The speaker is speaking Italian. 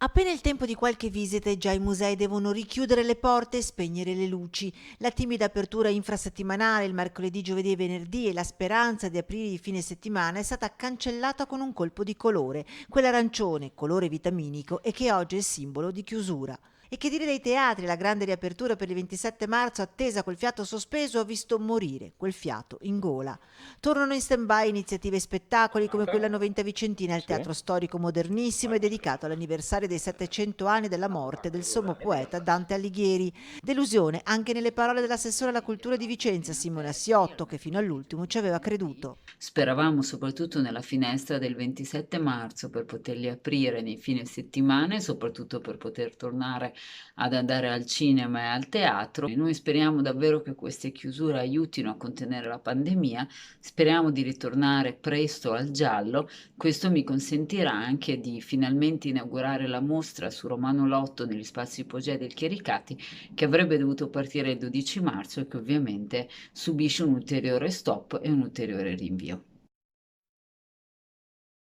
Appena il tempo di qualche visita e già i musei devono richiudere le porte e spegnere le luci. La timida apertura infrasettimanale il mercoledì, giovedì e venerdì e la speranza di aprire i fine settimana è stata cancellata con un colpo di colore, quell'arancione, colore vitaminico e che oggi è simbolo di chiusura. E che dire dei teatri, la grande riapertura per il 27 marzo attesa col fiato sospeso ha visto morire quel fiato in gola. Tornano in stand-by iniziative e spettacoli come quella Noventa Vicentina, il Sì. teatro storico modernissimo e dedicato all'anniversario dei 700 anni della morte del sommo poeta Dante Alighieri. Delusione anche nelle parole dell'assessore alla cultura di Vicenza, Simone Assiotto, che fino all'ultimo ci aveva creduto. Speravamo soprattutto nella finestra del 27 marzo per poterli aprire nei fine settimana e soprattutto per poter tornare ad andare al cinema e al teatro. E noi speriamo davvero che queste chiusure aiutino a contenere la pandemia, speriamo di ritornare presto al giallo. Questo mi consentirà anche di finalmente inaugurare la mostra su Romano Lotto negli spazi Ipogea del Chiericati, che avrebbe dovuto partire il 12 marzo e che ovviamente subisce un ulteriore stop e un ulteriore rinvio.